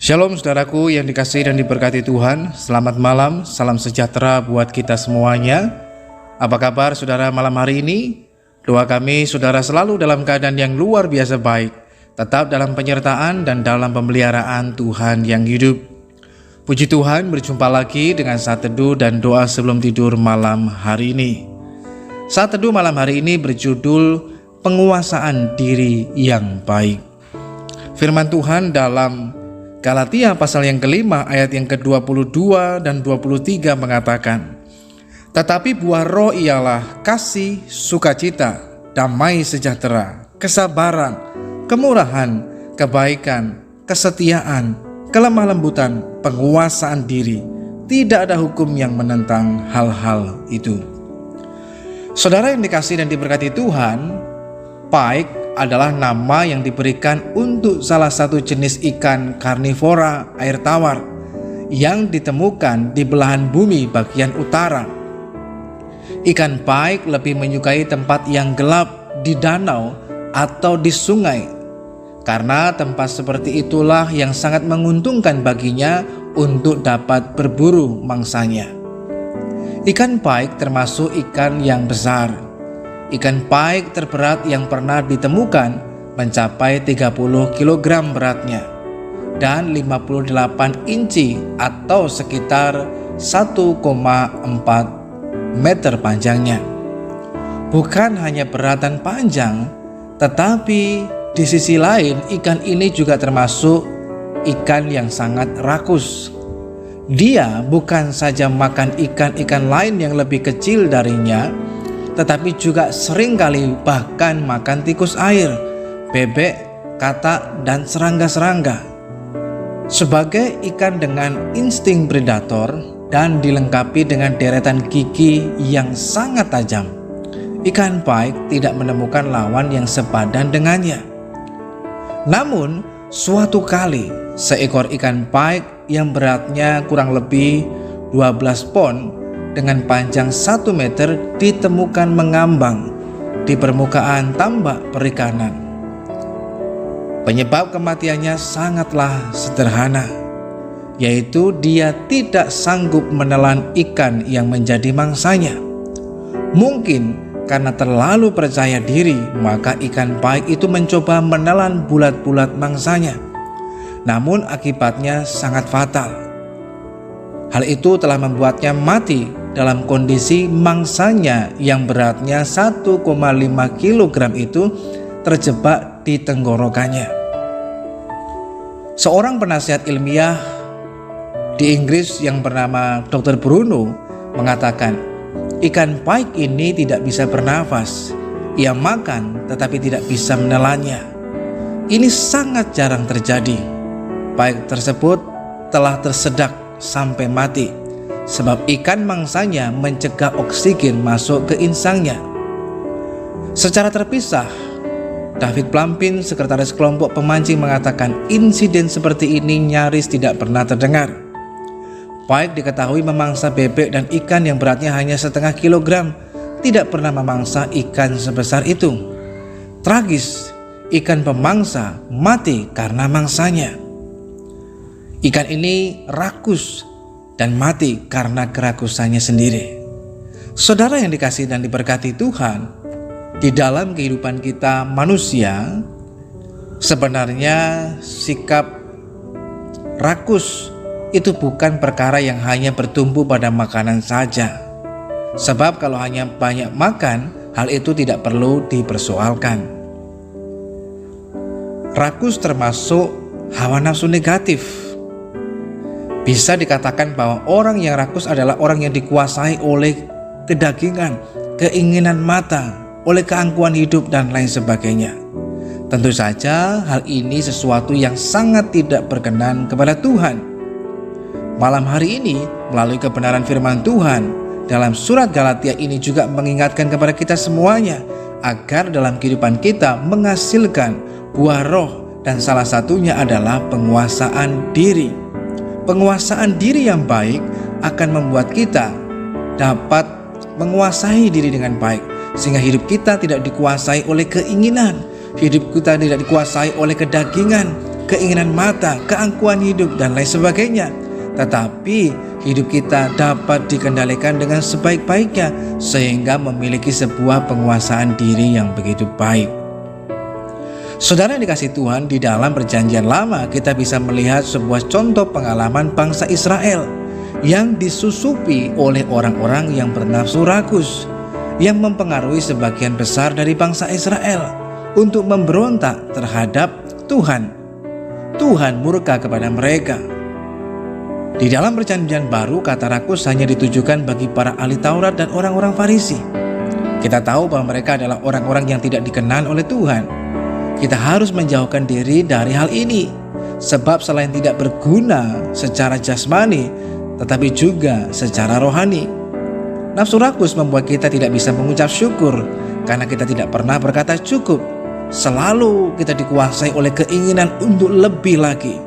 Shalom saudaraku yang dikasihi dan diberkati Tuhan. Selamat malam, salam sejahtera buat kita semuanya. Apa kabar saudara malam hari ini? Doa kami saudara selalu dalam keadaan yang luar biasa baik, tetap dalam penyertaan dan dalam pemeliharaan Tuhan yang hidup. Puji Tuhan, berjumpa lagi dengan saat teduh dan doa sebelum tidur malam hari ini. Saat teduh malam hari ini berjudul Penguasaan Diri yang Baik. Firman Tuhan dalam Galatia pasal yang kelima ayat yang ke-22 dan 23 mengatakan, tetapi buah roh ialah kasih, sukacita, damai sejahtera, kesabaran, kemurahan, kebaikan, kesetiaan, kelemah lembutan, penguasaan diri. Tidak ada hukum yang menentang hal-hal itu. Saudara yang dikasihi dan diberkati Tuhan, pike adalah nama yang diberikan untuk salah satu jenis ikan karnivora air tawar yang ditemukan di belahan bumi bagian utara. Ikan pike lebih menyukai tempat yang gelap di danau atau di sungai, karena tempat seperti itulah yang sangat menguntungkan baginya untuk dapat berburu mangsanya. Ikan pike termasuk ikan yang besar. Ikan pike terberat yang pernah ditemukan mencapai 30 kg beratnya dan 58 inci atau sekitar 1,4 meter panjangnya. Bukan hanya berat dan panjang, tetapi di sisi lain ikan ini juga termasuk ikan yang sangat rakus. Dia bukan saja makan ikan-ikan lain yang lebih kecil darinya, tetapi juga seringkali bahkan makan tikus air, bebek, katak, dan serangga-serangga. Sebagai ikan dengan insting predator dan dilengkapi dengan deretan gigi yang sangat tajam, ikan pike tidak menemukan lawan yang sepadan dengannya. Namun, suatu kali seekor ikan pike yang beratnya kurang lebih 12 pon dengan panjang 1 meter ditemukan mengambang di permukaan tambak perikanan. Penyebab kematiannya sangatlah sederhana, yaitu dia tidak sanggup menelan ikan yang menjadi mangsanya. Mungkin karena terlalu percaya diri, maka ikan pike itu mencoba menelan bulat-bulat mangsanya. Namun akibatnya sangat fatal. Hal itu telah membuatnya mati dalam kondisi mangsanya yang beratnya 1,5 kg itu terjebak di tenggorokannya. Seorang penasihat ilmiah di Inggris yang bernama Dr. Bruno mengatakan, ikan pike ini tidak bisa bernafas. Ia makan tetapi tidak bisa menelannya. Ini sangat jarang terjadi. Pike tersebut telah tersedak sampai mati, sebab ikan mangsanya mencegah oksigen masuk ke insangnya. Secara terpisah, David Plampin, sekretaris kelompok pemancing, mengatakan insiden seperti ini nyaris tidak pernah terdengar. Pike diketahui memangsa bebek dan ikan yang beratnya hanya setengah kilogram, tidak pernah memangsa ikan sebesar itu. Tragis, ikan pemangsa mati karena mangsanya. Ikan ini rakus dan mati karena kerakusannya sendiri. Saudara yang dikasihi dan diberkati Tuhan, di dalam kehidupan kita manusia, sebenarnya sikap rakus itu bukan perkara yang hanya bertumbuh pada makanan saja. Sebab kalau hanya banyak makan, hal itu tidak perlu dipersoalkan. Rakus termasuk hawa nafsu negatif. Bisa dikatakan bahwa orang yang rakus adalah orang yang dikuasai oleh kedagingan, keinginan mata, oleh keangkuhan hidup dan lain sebagainya. Tentu saja hal ini sesuatu yang sangat tidak berkenan kepada Tuhan. Malam hari ini melalui kebenaran firman Tuhan dalam surat Galatia ini juga mengingatkan kepada kita semuanya agar dalam kehidupan kita menghasilkan buah roh, dan salah satunya adalah penguasaan diri. Penguasaan diri yang baik akan membuat kita dapat menguasai diri dengan baik, sehingga hidup kita tidak dikuasai oleh keinginan, hidup kita tidak dikuasai oleh kedagingan, keinginan mata, keangkuhan hidup, dan lain sebagainya. Tetapi hidup kita dapat dikendalikan dengan sebaik-baiknya sehingga memiliki sebuah penguasaan diri yang begitu baik. Saudara yang dikasihi Tuhan, di dalam Perjanjian Lama kita bisa melihat sebuah contoh pengalaman bangsa Israel yang disusupi oleh orang-orang yang bernafsu rakus, yang mempengaruhi sebagian besar dari bangsa Israel untuk memberontak terhadap Tuhan. Tuhan murka kepada mereka. Di dalam Perjanjian Baru, kata rakus hanya ditujukan bagi para ahli Taurat dan orang-orang Farisi. Kita tahu bahwa mereka adalah orang-orang yang tidak dikenal oleh Tuhan. Kita harus menjauhkan diri dari hal ini, sebab selain tidak berguna secara jasmani, tetapi juga secara rohani. Nafsu rakus membuat kita tidak bisa mengucap syukur karena kita tidak pernah berkata cukup. Selalu kita dikuasai oleh keinginan untuk lebih lagi.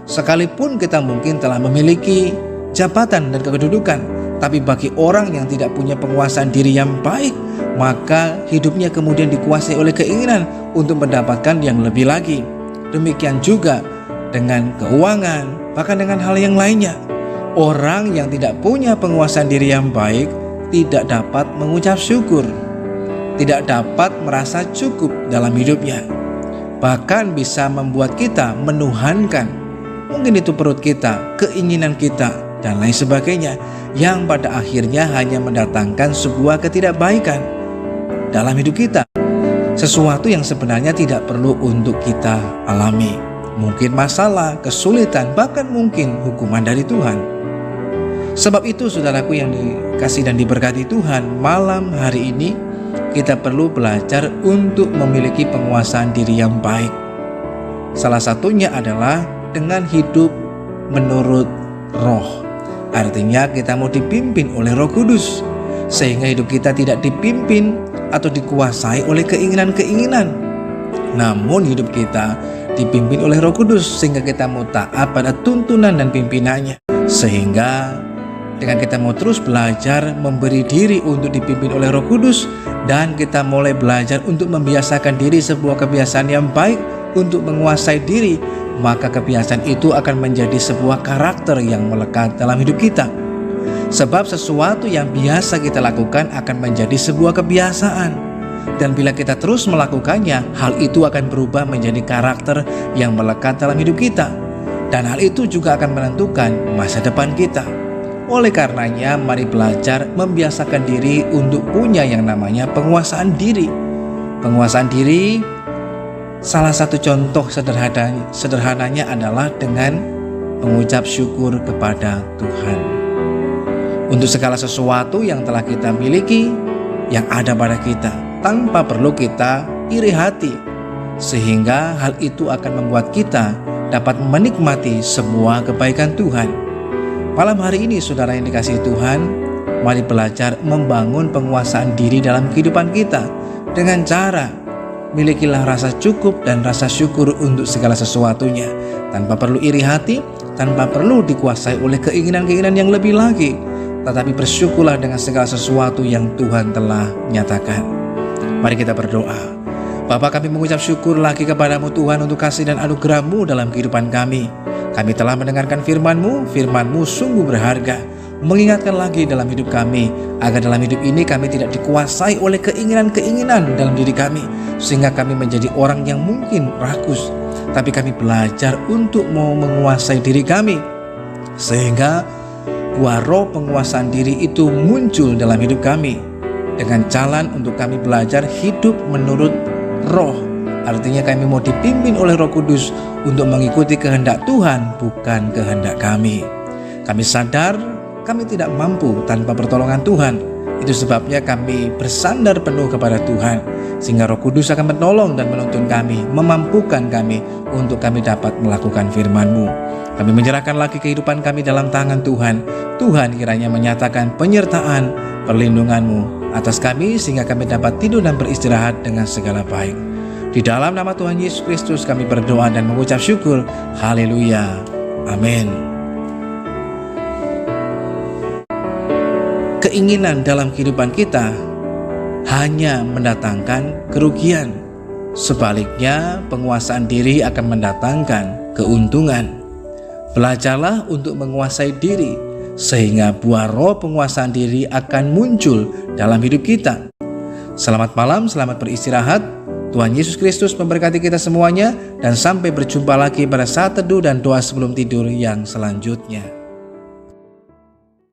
Sekalipun kita mungkin telah memiliki jabatan dan kedudukan, tapi bagi orang yang tidak punya penguasaan diri yang baik, maka hidupnya kemudian dikuasai oleh keinginan untuk mendapatkan yang lebih lagi. Demikian juga dengan keuangan, bahkan dengan hal yang lainnya. Orang yang tidak punya penguasaan diri yang baik tidak dapat mengucap syukur, tidak dapat merasa cukup dalam hidupnya. Bahkan bisa membuat kita menuhankan, mungkin itu perut kita, keinginan kita, dan lain sebagainya, yang pada akhirnya hanya mendatangkan sebuah ketidakbaikan dalam hidup kita. Sesuatu yang sebenarnya tidak perlu untuk kita alami. Mungkin masalah, kesulitan, bahkan mungkin hukuman dari Tuhan. Sebab itu saudaraku yang dikasih dan diberkati Tuhan, malam hari ini kita perlu belajar untuk memiliki penguasaan diri yang baik. Salah satunya adalah dengan hidup menurut roh. Artinya kita mau dipimpin oleh Roh Kudus, sehingga hidup kita tidak dipimpin atau dikuasai oleh keinginan-keinginan, namun hidup kita dipimpin oleh Roh Kudus, sehingga kita mau taat pada tuntunan dan pimpinannya. Sehingga dengan kita mau terus belajar memberi diri untuk dipimpin oleh Roh Kudus, dan kita mulai belajar untuk membiasakan diri sebuah kebiasaan yang baik untuk menguasai diri, maka kebiasaan itu akan menjadi sebuah karakter yang melekat dalam hidup kita. Sebab sesuatu yang biasa kita lakukan akan menjadi sebuah kebiasaan, dan bila kita terus melakukannya, hal itu akan berubah menjadi karakter yang melekat dalam hidup kita, dan hal itu juga akan menentukan masa depan kita. Oleh karenanya, mari belajar membiasakan diri untuk punya yang namanya penguasaan diri. Penguasaan diri, salah satu contoh sederhananya adalah dengan mengucap syukur kepada Tuhan untuk segala sesuatu yang telah kita miliki, yang ada pada kita, tanpa perlu kita iri hati, sehingga hal itu akan membuat kita dapat menikmati semua kebaikan Tuhan. Malam hari ini saudara yang dikasihi Tuhan, mari belajar membangun penguasaan diri dalam kehidupan kita dengan cara milikilah rasa cukup dan rasa syukur untuk segala sesuatunya, tanpa perlu iri hati, tanpa perlu dikuasai oleh keinginan-keinginan yang lebih lagi, tetapi bersyukurlah dengan segala sesuatu yang Tuhan telah nyatakan. Mari kita berdoa. Bapa, kami mengucap syukur lagi kepadamu Tuhan untuk kasih dan anugerah-Mu dalam kehidupan kami. Kami telah mendengarkan firman-Mu, firman-Mu sungguh berharga, mengingatkan lagi dalam hidup kami, agar dalam hidup ini kami tidak dikuasai oleh keinginan-keinginan dalam diri kami, sehingga kami menjadi orang yang mungkin rakus, tapi kami belajar untuk mau menguasai diri kami, sehingga buah roh penguasaan diri itu muncul dalam hidup kami, dengan jalan untuk kami belajar hidup menurut roh. Artinya kami mau dipimpin oleh Roh Kudus untuk mengikuti kehendak Tuhan, bukan kehendak kami. Kami sadar kami tidak mampu tanpa pertolongan Tuhan. Itu sebabnya kami bersandar penuh kepada Tuhan, sehingga Roh Kudus akan menolong dan menuntun kami, memampukan kami untuk kami dapat melakukan firman-Mu. Kami menyerahkan lagi kehidupan kami dalam tangan Tuhan. Tuhan kiranya menyatakan penyertaan, perlindungan-Mu atas kami, sehingga kami dapat tidur dan beristirahat dengan segala baik. Di dalam nama Tuhan Yesus Kristus kami berdoa dan mengucap syukur. Haleluya. Amin. Keinginan dalam kehidupan kita hanya mendatangkan kerugian. Sebaliknya, penguasaan diri akan mendatangkan keuntungan. Belajarlah untuk menguasai diri, sehingga buah roh penguasaan diri akan muncul dalam hidup kita. Selamat malam, selamat beristirahat. Tuhan Yesus Kristus memberkati kita semuanya, dan sampai berjumpa lagi pada saat teduh dan doa sebelum tidur yang selanjutnya.